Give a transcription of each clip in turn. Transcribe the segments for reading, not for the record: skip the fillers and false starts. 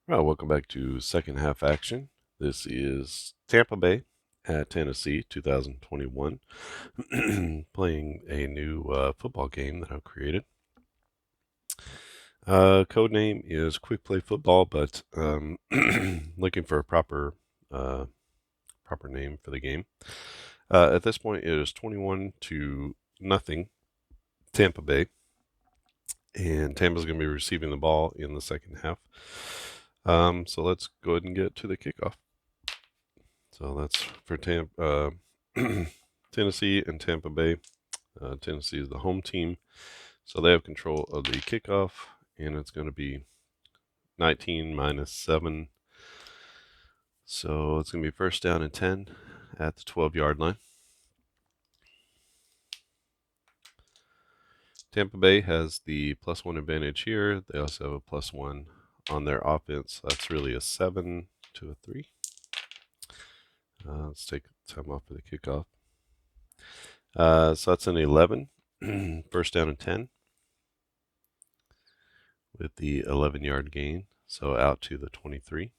Well, welcome back to second half action. This is Tampa Bay at Tennessee 2021, playing a new football game that I've created. Code name is Quick Play Football, but looking for a proper name for the game. At this point, it is 21-0 Tampa Bay, and Tampa's going to be receiving the ball in the second half. So let's go ahead and get to the kickoff. So that's for Tennessee and Tampa Bay. Tennessee is the home team, so they have control of the kickoff, and it's going to be 19 minus 7. So it's going to be first down and 10 at the 12-yard line. Tampa Bay has the +1 advantage here. They also have a +1 on their offense. That's really a 7 to a 3. Let's take time off for the kickoff. So that's an 11. First down and 10 with the 11-yard gain. So out to the 23.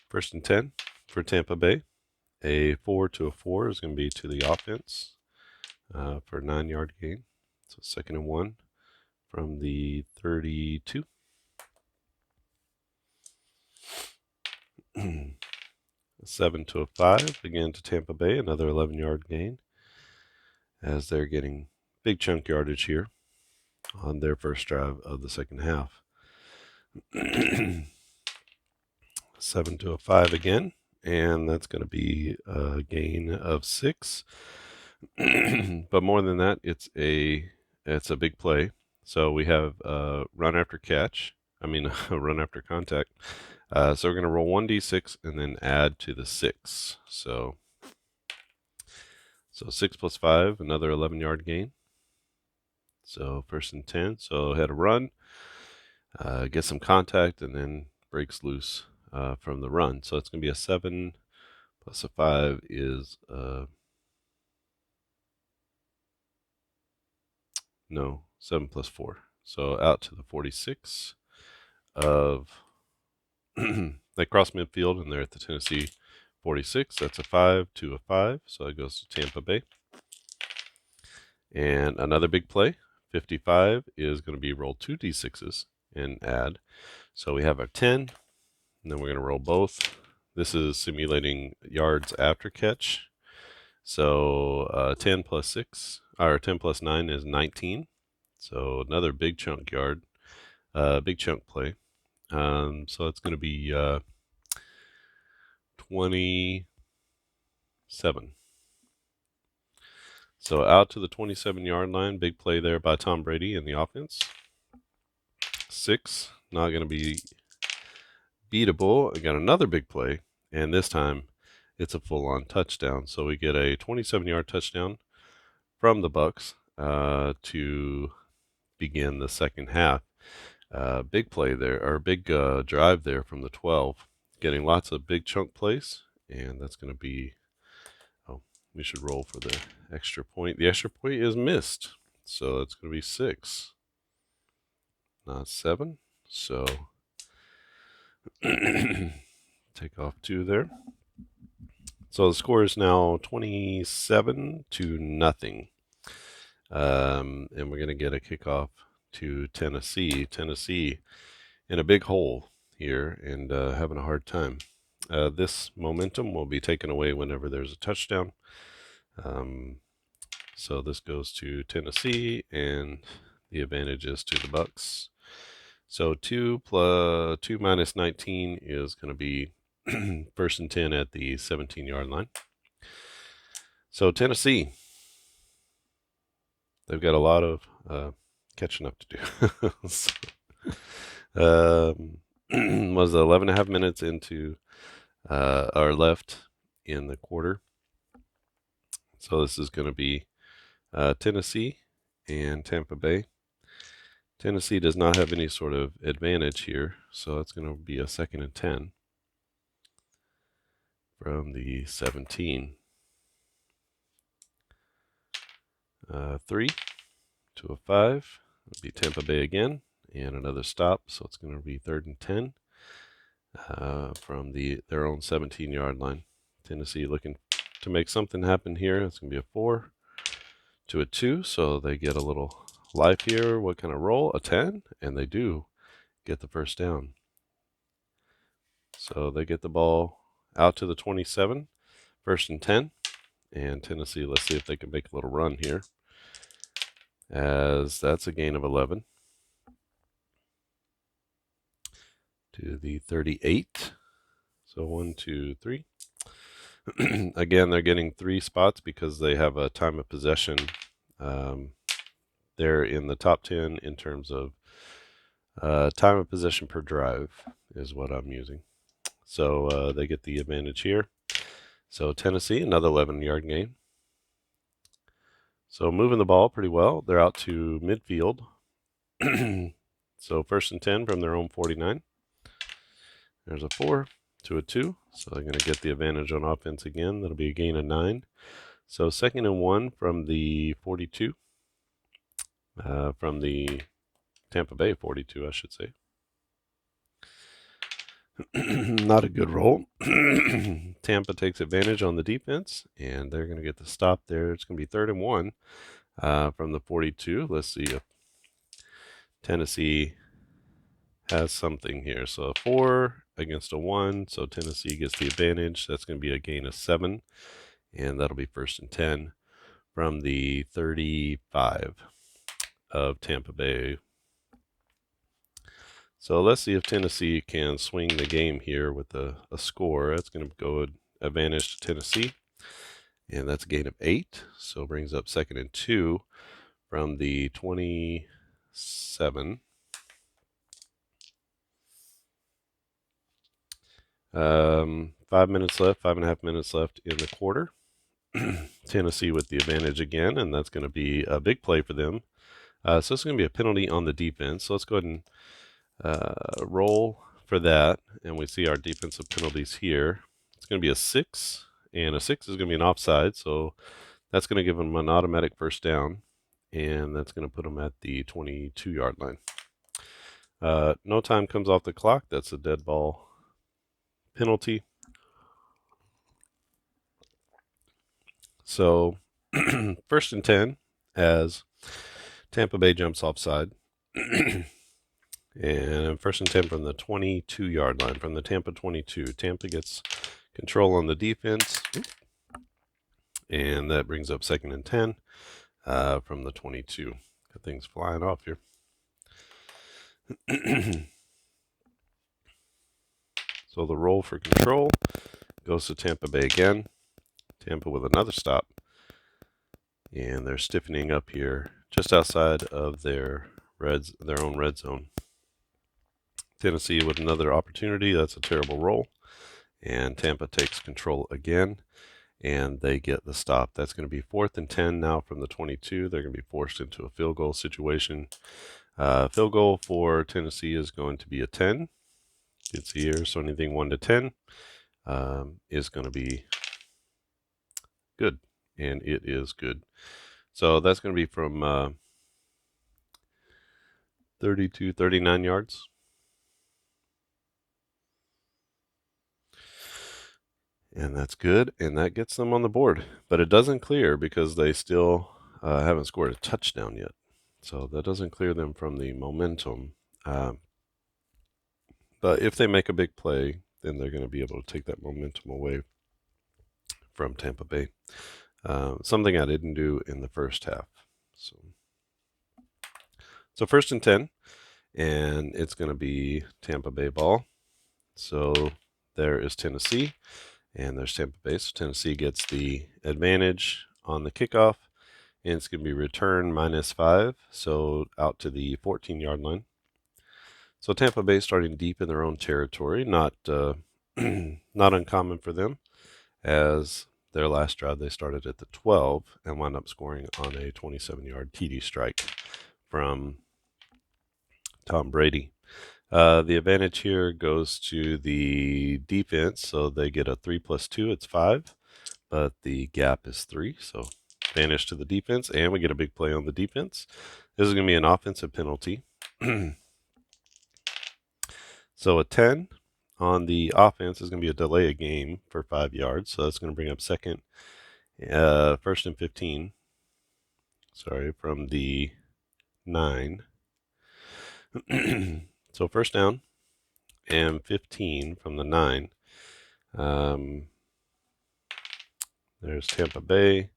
First and 10 for Tampa Bay. A 4 to a 4 is going to be to the offense for a 9-yard gain. So second and 1 from the 32. A 7 to a 5 again to Tampa Bay, another 11-yard gain as they're getting big chunk yardage here on their first drive of the second half. 7 to a 5 again, and that's going to be a gain of 6. But more than that, it's a big play. So we have run after run after contact. So we're going to roll 1d6 and then add to the 6. So 6 plus 5, another 11-yard gain. So first and 10. So had a run, get some contact, and then breaks loose from the run. So it's going to be a 7 plus a 5 is 7 plus 4. So out to the 46 of they cross midfield and they're at the Tennessee 46. That's a 5 to a 5. So it goes to Tampa Bay. And another big play, 55 is going to be roll 2d6s and add. So we have our 10, and then we're going to roll both. This is simulating yards after catch. So 10 plus 6, or 10 plus 9 is 19. So another big chunk yard, big chunk play. So it's going to be 27. So out to the 27-yard line, big play there by Tom Brady in the offense. 6, not going to be beatable. I got another big play, and this time it's a full-on touchdown. So we get a 27-yard touchdown from the Bucs to begin the second half. Big play there, or big drive there from the 12, getting lots of big chunk plays, and that's going to be. We should roll for the extra point. The extra point is missed, so it's going to be 6, not 7. So take off 2 there. So the score is now 27-0. And we're going to get a kickoff to Tennessee. Tennessee in a big hole here and having a hard time. This momentum will be taken away whenever there's a touchdown. So this goes to Tennessee, and the advantage is to the Bucs. So 2 minus 19 is going to be first and 10 at the 17-yard line. So Tennessee, they've got a lot of catching up to do. Was 11 and a half minutes into or left in the quarter. So this is going to be Tennessee and Tampa Bay. Tennessee does not have any sort of advantage here, so it's going to be a second and 10 from the 17. 3 to a 5. It'll be Tampa Bay again, and another stop, so it's going to be 3rd and 10 from their own 17-yard line. Tennessee looking to make something happen here. It's going to be a 4 to a 2, so they get a little life here. What kind of roll? A 10, and they do get the first down. So they get the ball out to the 27, 1st and 10, and Tennessee, let's see if they can make a little run here, as that's a gain of 11 to the 38. So 1, 2, 3. Again, they're getting 3 spots because they have a time of possession. They're in the top 10 in terms of time of possession per drive is what I'm using. So they get the advantage here. So Tennessee, another 11-yard gain. So moving the ball pretty well. They're out to midfield. So 1st and 10 from their own 49. There's a 4 to a 2. So they're going to get the advantage on offense again. That'll be a gain of 9. So 2nd and 1 from the 42. From the Tampa Bay 42, I should say. Not a good roll. Tampa takes advantage on the defense, and they're going to get the stop there. It's going to be 3rd and 1 from the 42. Let's see if Tennessee has something here. So a 4 against a 1, so Tennessee gets the advantage. That's going to be a gain of 7, and that'll be 1st and 10 from the 35 of Tampa Bay. So let's see if Tennessee can swing the game here with a score. That's going to go advantage to Tennessee, and that's a gain of 8. So it brings up 2nd and 2 from the 27. 5 minutes left, 5.5 minutes left in the quarter. Tennessee with the advantage again, and that's going to be a big play for them. So it's going to be a penalty on the defense. So let's go ahead and roll for that, and we see our defensive penalties here. It's going to be a 6, and a 6 is going to be an offside, so that's going to give them an automatic first down, and that's going to put them at the 22-yard line. No time comes off the clock. That's a dead ball penalty. So 1st and 10 as Tampa Bay jumps offside. And 1st and 10 from the 22-yard line, from the Tampa 22. Tampa gets control on the defense, and that brings up 2nd and 10 from the 22. Got things flying off here. So the roll for control goes to Tampa Bay again. Tampa with another stop, and they're stiffening up here just outside of their own red zone. Tennessee with another opportunity. That's a terrible roll. And Tampa takes control again, and they get the stop. That's going to be 4th and 10 now from the 22. They're going to be forced into a field goal situation. Field goal for Tennessee is going to be a 10. You can see here, so anything 1 to 10 is going to be good, and it is good. So that's going to be from 32, 39 yards. And that's good, and that gets them on the board. But it doesn't clear because they still haven't scored a touchdown yet. So that doesn't clear them from the momentum. But if they make a big play, then they're going to be able to take that momentum away from Tampa Bay. Something I didn't do in the first half. So 1st and 10, and it's going to be Tampa Bay ball. So there is Tennessee, and there's Tampa Bay. So Tennessee gets the advantage on the kickoff, and it's going to be return -5, so out to the 14-yard line. So Tampa Bay starting deep in their own territory, not uncommon for them, as their last drive they started at the 12 and wound up scoring on a 27-yard TD strike from Tom Brady. The advantage here goes to the defense, so they get a 3 + 2, it's 5, but the gap is 3, so advantage to the defense, and we get a big play on the defense. This is going to be an offensive penalty. So a 10 on the offense is going to be a delay of game for 5 yards. So that's going to bring up first and 15. Sorry, from the 9. So first down and 15 from the 9. There's Tampa Bay.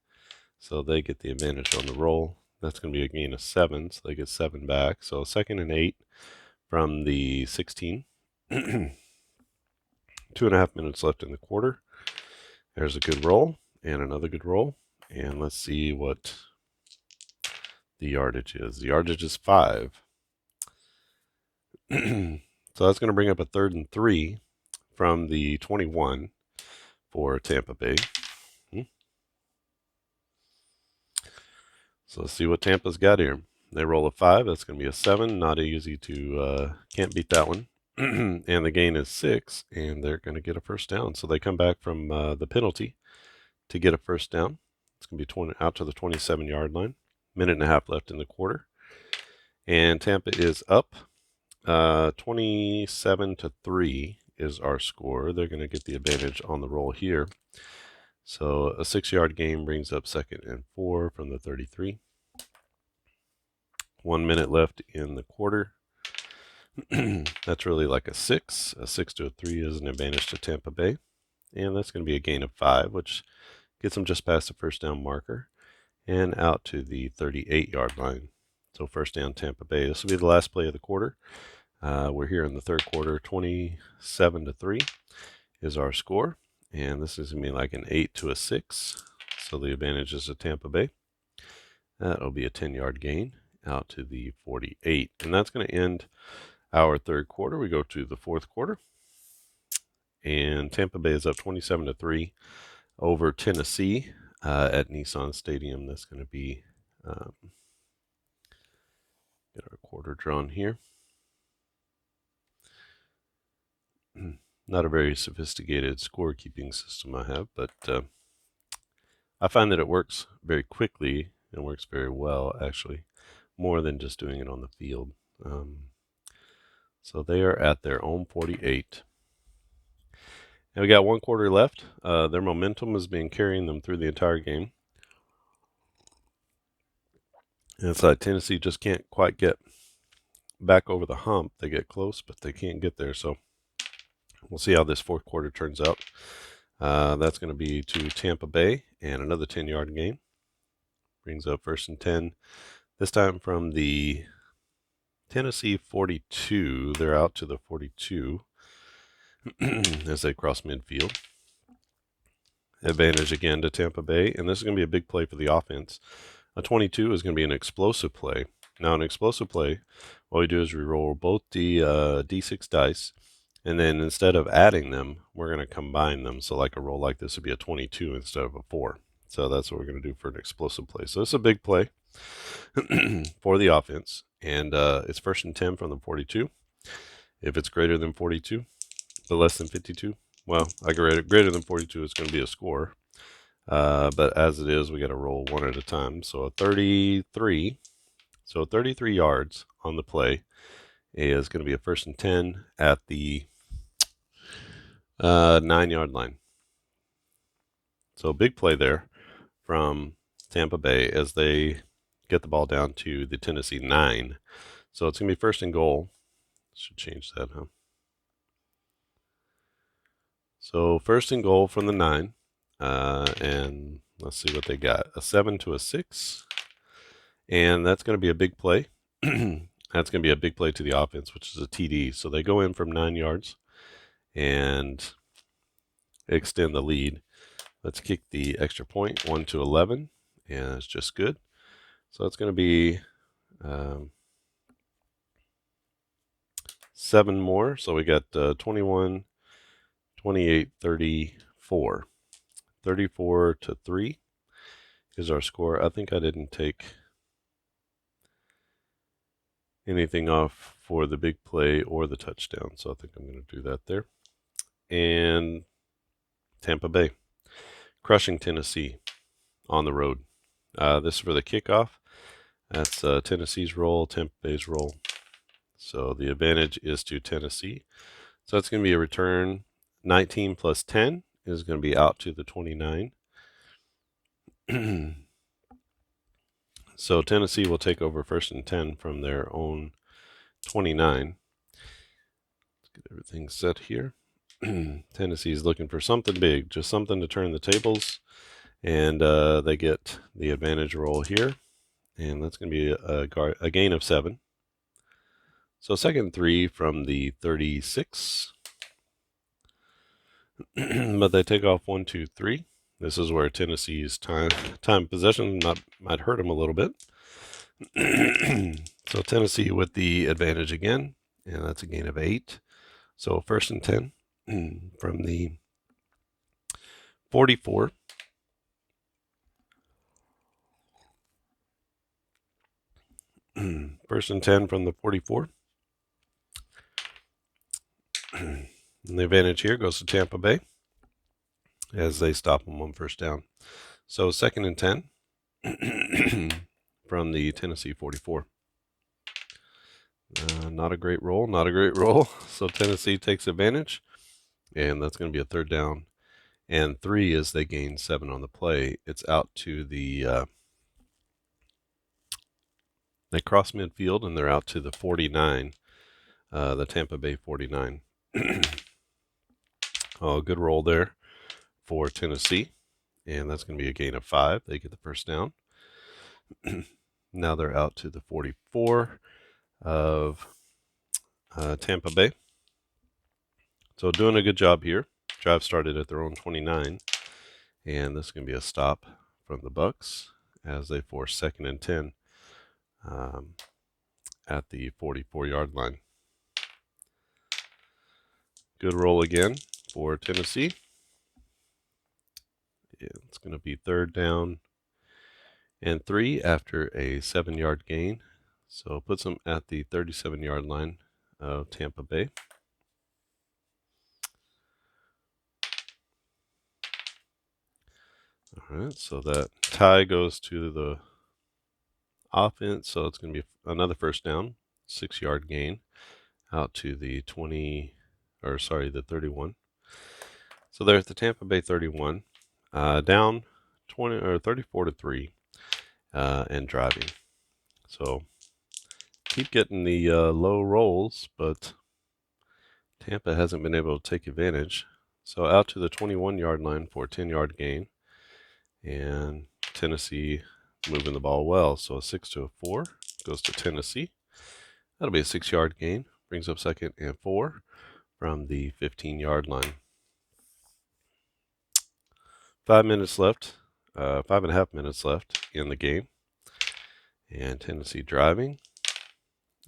So they get the advantage on the roll. That's going to be a gain of 7, so they get 7 back. So 2nd and 8 from the 16. 2.5 minutes left in the quarter. There's a good roll and another good roll. And let's see what the yardage is. The yardage is 5. So that's going to bring up a 3rd and 3 from the 21 for Tampa Bay. So let's see what Tampa's got here. They roll a 5. That's going to be a 7. Not easy to, can't beat that one. And the gain is 6, and they're going to get a first down. So they come back from the penalty to get a first down. It's going to be out to the 27-yard line. 1.5 left in the quarter. And Tampa is up 27-3 is our score. They're going to get the advantage on the roll here. So a 6-yard gain brings up 2nd and 4 from the 33. 1 minute left in the quarter. That's really like a 6. A 6 to a 3 is an advantage to Tampa Bay. And that's going to be a gain of 5, which gets them just past the first down marker and out to the 38-yard line. So first down Tampa Bay. This will be the last play of the quarter. We're here in the third quarter. 27-3 is our score. And this is going to be like an 8 to a 6. So the advantage is to Tampa Bay. That'll be a 10-yard gain out to the 48. And that's going to end our third quarter. We go to the fourth quarter. And Tampa Bay is up 27-3 over Tennessee at Nissan Stadium. That's going to be, get our quarter drawn here. Not a very sophisticated scorekeeping system I have, but I find that it works very quickly and works very well, actually, more than just doing it on the field. So they are at their own 48. And we got 1 quarter left. Their momentum has been carrying them through the entire game. And it's like Tennessee just can't quite get back over the hump. They get close, but they can't get there. So we'll see how this fourth quarter turns out. That's going to be to Tampa Bay and another 10-yard gain. Brings up 1st and 10. This time from the Tennessee 42. They're out to the 42 as they cross midfield. Advantage again to Tampa Bay. And this is going to be a big play for the offense. A 22 is going to be an explosive play. Now, an explosive play, what we do is we roll both the D6 dice. And then instead of adding them, we're going to combine them. So like a roll like this would be a 22 instead of a 4. So that's what we're going to do for an explosive play. So it's a big play for the offense. And it's 1st and 10 from the 42. If it's greater than 42, but less than 52, well, I get it. Greater than 42 is going to be a score. But as it is, we got to roll one at a time. So a 33. So 33 yards on the play is going to be a 1st and 10 at the 9-yard line. So a big play there from Tampa Bay as they get the ball down to the Tennessee 9. So it's going to be 1st and goal. Should change that, huh? So 1st and goal from the 9. And let's see what they got. A 7 to a 6. And that's going to be a big play. That's going to be a big play to the offense, which is a TD. So they go in from 9 yards and extend the lead. Let's kick the extra point, 1 to 11. And it's just good. So it's going to be 7 more. So we got 21, 28, 34. 34-3 is our score. I think I didn't take anything off for the big play or the touchdown. So I think I'm going to do that there. And Tampa Bay crushing Tennessee on the road. This is for the kickoff. That's Tennessee's roll, Tampa Bay's roll. So the advantage is to Tennessee. So that's going to be a return. 19 plus 10 is going to be out to the 29. So Tennessee will take over 1st and 10 from their own 29. Let's get everything set here. Tennessee is looking for something big, just something to turn the tables. And they get the advantage roll here. And that's going to be a gain of 7. So 2nd and 3 from the 36. But they take off 1, 2, 3. This is where Tennessee's time possession might hurt them a little bit. So Tennessee with the advantage again, and that's a gain of 8. So 1st and 10 from the 44. First and 10 from the 44. And the advantage here goes to Tampa Bay as they stop them on 1st down. So 2nd and 10 from the Tennessee 44. Not a great roll, not a great roll. So Tennessee takes advantage, and that's going to be a 3rd down. And 3 as they gain 7 on the play. It's out to the, they cross midfield, and they're out to the 49, the Tampa Bay 49. Oh, good roll there for Tennessee, and that's going to be a gain of 5. They get the 1st down. Now they're out to the 44 of Tampa Bay. So doing a good job here. Drive started at their own 29, and this is going to be a stop from the Bucs as they force 2nd and 10 at the 44-yard line. Good roll again for Tennessee. It's going to be 3rd down and 3 after a 7-yard gain. So it puts them at the 37-yard line of Tampa Bay. All right, so that tie goes to the offense. So it's going to be another 1st down, 6-yard gain out to the 31. So they're at the Tampa Bay 31, down 20 or 34 to 3, and driving. So keep getting the low rolls, but Tampa hasn't been able to take advantage. So out to the 21-yard line for a 10-yard gain, and Tennessee moving the ball well. So a 6 to a 4 goes to Tennessee. That'll be a 6-yard gain. Brings up 2nd and 4 from the 15-yard line. 5 minutes left, 5.5 minutes left in the game. And Tennessee driving.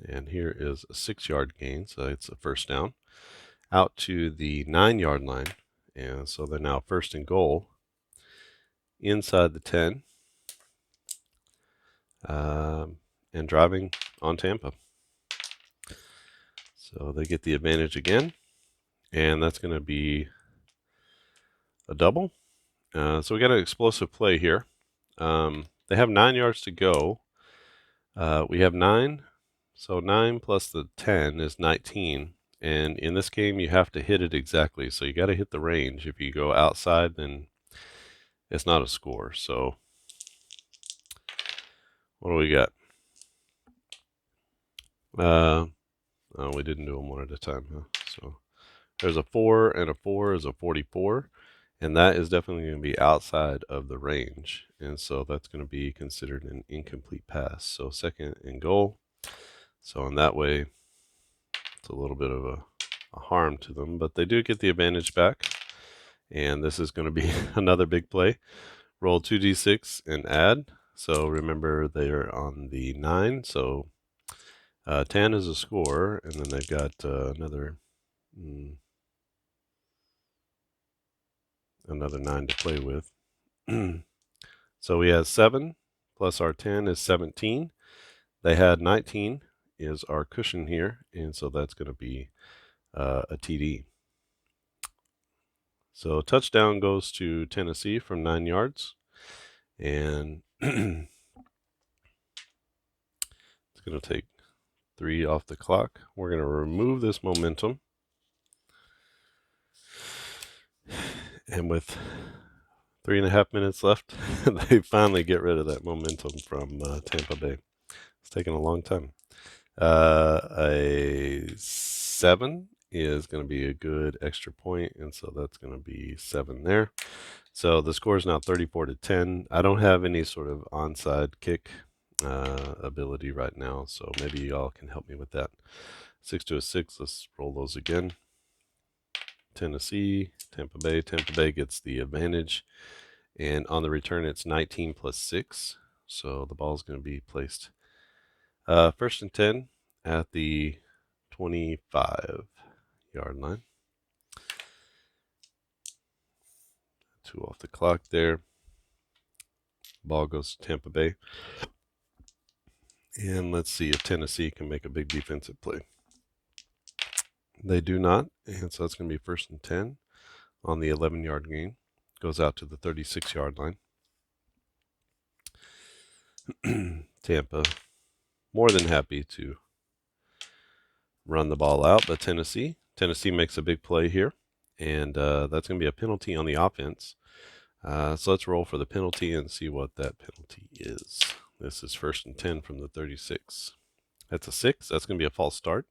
And here is a 6-yard gain, so it's a 1st down. Out to the 9-yard line. And so they're now 1st and goal inside the 10. And driving on Tampa. So they get the advantage again. And that's going to be a double. So we got an explosive play here. They have 9 yards to go. We have 9. So 9 plus the 10 is 19. And in this game, you have to hit it exactly. So you got to hit the range. If you go outside, then it's not a score. So what do we got? Oh, we didn't do them one at a time, huh? So there's a 4, and a 4 is a 44. And that is definitely going to be outside of the range. And so that's going to be considered an incomplete pass. So 2nd and goal. So in that way, it's a little bit of a harm to them. But they do get the advantage back. And this is going to be another big play. Roll 2d6 and add. So remember, they're on the 9. So 10 is a score. And then they've got another 9 to play with. So we have 7 plus our 10 is 17. They had 19 is our cushion here, and so that's going to be a TD. So touchdown goes to Tennessee from 9 yards, and It's going to take 3 off the clock. We're going to remove this momentum. And with 3.5 minutes left, they finally get rid of that momentum from Tampa Bay. It's taken a long time. A 7 is going to be a good extra point, and so that's going to be 7 there. So the score is now 34-10. I don't have any sort of onside kick ability right now, so maybe y'all can help me with that. 6 to a 6. Let's roll those again. Tennessee, Tampa Bay. Tampa Bay gets the advantage, and on the return, it's 19 plus 6. So the ball is going to be placed first and 10 at the 25-yard line. 2 off the clock there. Ball goes to Tampa Bay. And let's see if Tennessee can make a big defensive play. They do not, and so it's going to be first and 10 on the 11-yard gain. Goes out to the 36-yard line. Tampa more than happy to run the ball out, but Tennessee makes a big play here, and that's going to be a penalty on the offense. So let's roll for the penalty and see what that penalty is. This is first and 10 from the 36. That's a 6. That's going to be a false start.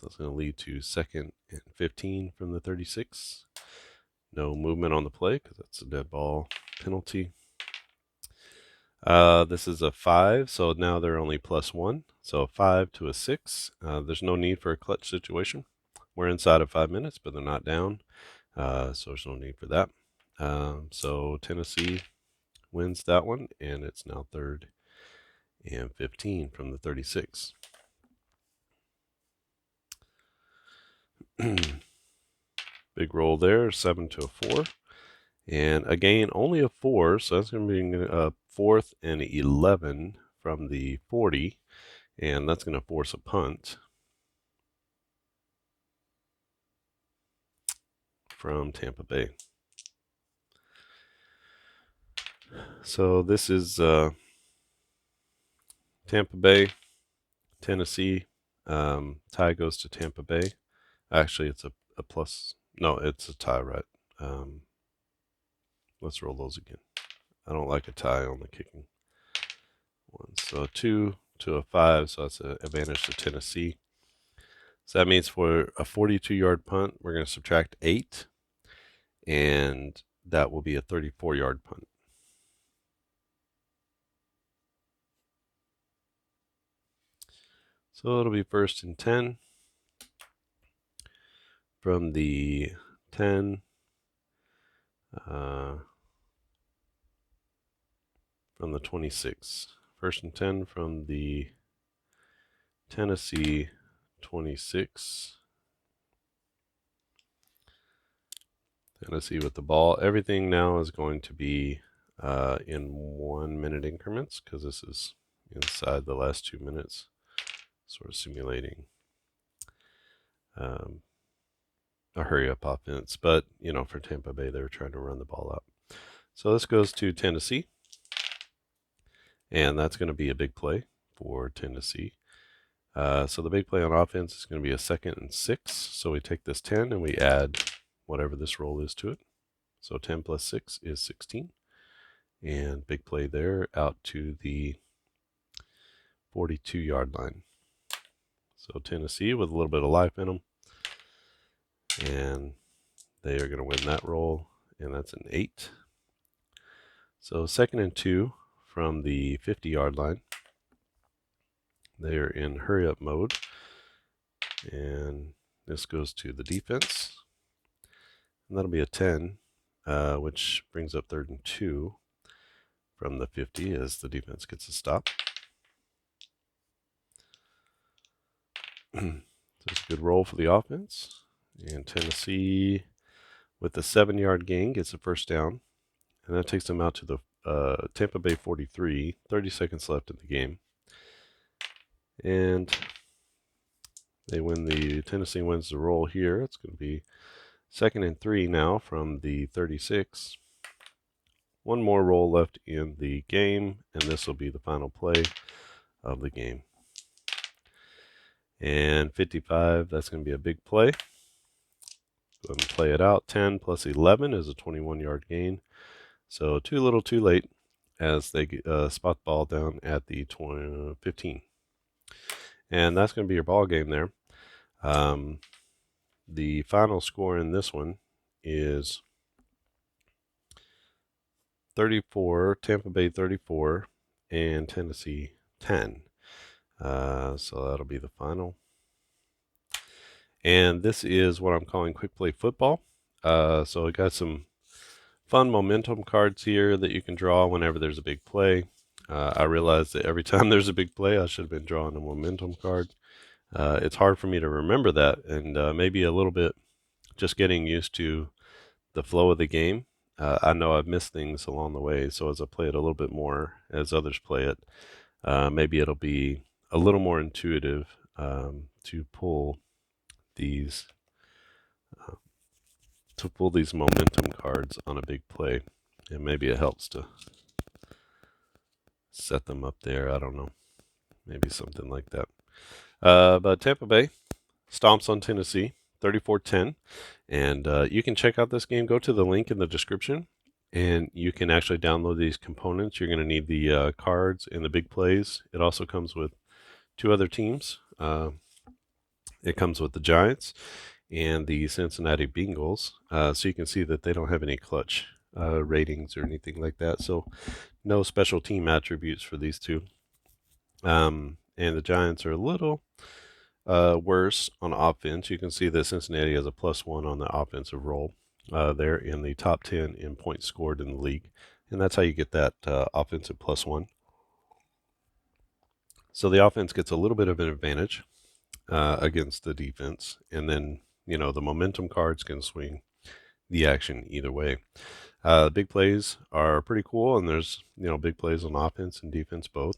That's going to lead to 2nd and 15 from the 36. No movement on the play because that's a dead ball penalty. This is a 5, so now they're only +1. So a 5 to a 6. There's no need for a clutch situation. We're inside of 5 minutes, but they're not down. So there's no need for that. So Tennessee wins that one, and it's now 3rd and 15 from the 36. Big roll there, 7 to a 4. And again, only a 4, so that's going to be a 4th and 11 from the 40, and that's going to force a punt from Tampa Bay. So this is Tampa Bay, Tennessee. Tie goes to Tampa Bay. Actually, it's a plus. No, it's a tie, right? Let's roll those again. I don't like a tie on the kicking one. So 2 to a 5, so that's an advantage to Tennessee. So that means for a 42-yard punt, we're going to subtract 8, and that will be a 34-yard punt. So it'll be first and 10 from the 10. From the 26. First and 10 from the Tennessee 26. Tennessee with the ball. Everything now is going to be in 1-minute increments because this is inside the last 2 minutes, sort of simulating a hurry-up offense. But, for Tampa Bay, they were trying to run the ball out. So this goes to Tennessee, and that's going to be a big play for Tennessee. So the big play on offense is going to be a 2nd and 6. So we take this 10 and we add whatever this roll is to it. So 10 plus 6 is 16. And big play there out to the 42-yard line. So Tennessee with a little bit of life in them. And they are going to win that roll, and that's an 8. So 2nd and 2 from the 50-yard line. They're in hurry-up mode, and this goes to the defense. And that'll be a 10, which brings up 3rd and 2 from the 50 as the defense gets a stop. So it's a good roll for the offense. And Tennessee, with the 7-yard gain, gets a first down. And that takes them out to the Tampa Bay 43, 30 seconds left in the game. And Tennessee wins the roll here. It's going to be 2nd and 3 now from the 36. one more roll left in the game, and this will be the final play of the game. And 55, that's going to be a big play. Go ahead and play it out. 10 plus 11 is a 21-yard gain. So too little, too late as they spot the ball down at the 15. And that's going to be your ball game there. The final score in this one is 34, Tampa Bay 34, and Tennessee 10. So that'll be the final. And this is what I'm calling quick play football. So I got some fun momentum cards here that you can draw whenever there's a big play. I realize that every time there's a big play, I should have been drawing a momentum card. It's hard for me to remember that, and maybe a little bit just getting used to the flow of the game. I know I've missed things along the way, so as I play it a little bit more, as others play it, maybe it'll be a little more intuitive to pull these momentum cards on a big play, and maybe it helps to set them up there. I don't know, maybe something like that. But Tampa Bay stomps on Tennessee 34-10, and you can check out this game. Go to the link in the description, and you can actually download these components. You're going to need the cards and the big plays. It also comes with 2 other teams. It comes with the Giants and the Cincinnati Bengals, so you can see that they don't have any clutch ratings or anything like that, so no special team attributes for these two. And the Giants are a little worse on offense. You can see that Cincinnati has a +1 on the offensive roll. They're in the top 10 in points scored in the league, and that's how you get that offensive +1. So the offense gets a little bit of an advantage against the defense, and then the momentum cards can swing the action either way. Big plays are pretty cool, and there's big plays on offense and defense both.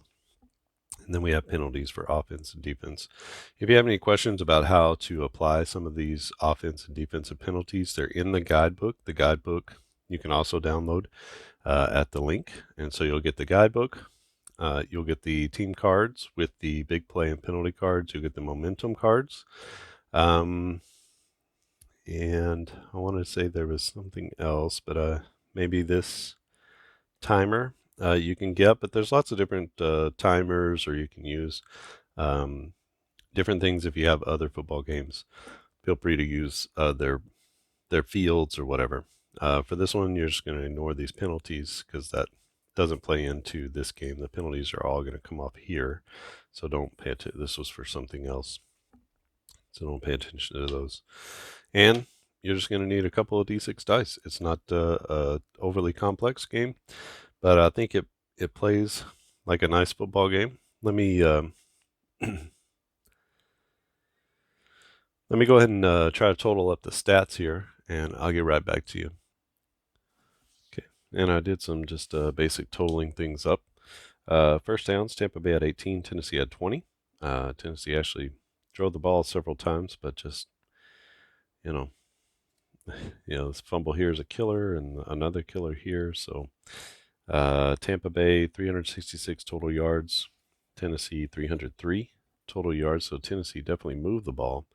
And then we have penalties for offense and defense. If you have any questions about how to apply some of these offense and defensive penalties, they're in the guidebook. The guidebook you can also download at the link, and so you'll get the guidebook. You'll get the team cards with the big play and penalty cards. You'll get the momentum cards. And I want to say there was something else, but maybe this timer you can get, but there's lots of different timers, or you can use different things if you have other football games. Feel free to use their fields or whatever. For this one, you're just going to ignore these penalties because that doesn't play into this game. The penalties are all going to come off here, so don't pay attention. This was for something else, so don't pay attention to those. And you're just going to need a couple of D6 dice. It's not a overly complex game, but I think it plays like a nice football game. Let me let me go ahead and try to total up the stats here, and I'll get right back to you. Okay, and I did some just basic totaling things up. First downs, Tampa Bay had 18, Tennessee had 20. Tennessee actually drove the ball several times, but just this fumble here is a killer, and another killer here. So Tampa Bay 366 total yards, Tennessee 303 total yards. So Tennessee definitely moved the ball,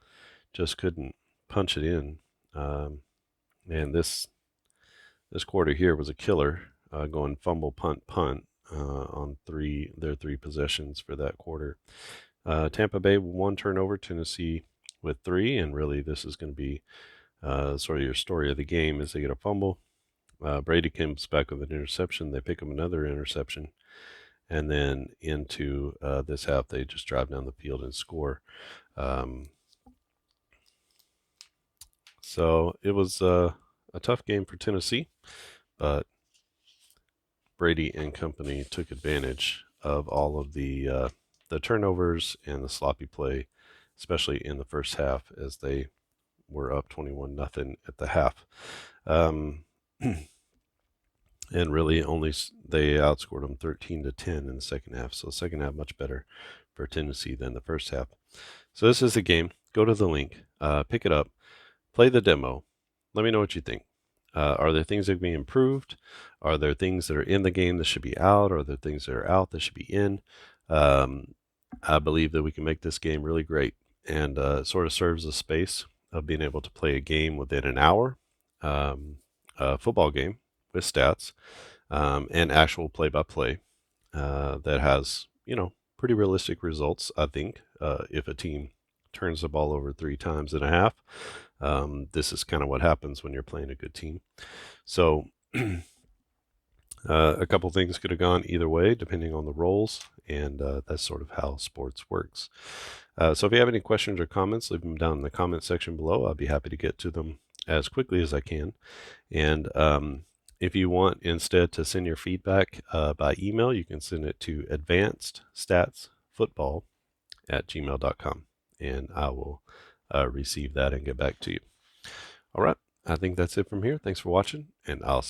just couldn't punch it in. And this quarter here was a killer, going fumble, punt on their three possessions for that quarter. Tampa Bay 1 turnover, Tennessee with 3, and really this is going to be sort of your story of the game. Is they get a fumble, Brady comes back with an interception, they pick up another interception, and then into this half they just drive down the field and score. So it was a tough game for Tennessee, but Brady and company took advantage of all of the turnovers and the sloppy play, especially in the first half as they were up 21-0 at the half. And really only they outscored them 13-10 in the second half. So the second half much better for Tennessee than the first half. So this is the game. Go to the link, pick it up, play the demo. Let me know what you think. Are there things that can be improved? Are there things that are in the game that should be out? Are there things that are out that should be in? I believe that we can make this game really great, and it sort of serves a space of being able to play a game within an hour, a football game with stats, and actual play-by-play that has, pretty realistic results, I think. If a team turns the ball over 3 times and a half, this is kind of what happens when you're playing a good team. So a couple things could have gone either way depending on the roles, and that's sort of how sports works. So if you have any questions or comments, leave them down in the comment section below. I'll be happy to get to them as quickly as I can. And if you want instead to send your feedback by email, you can send it to advancedstatsfootball@gmail.com, and I will receive that and get back to you. All right, I think that's it from here. Thanks for watching, and I'll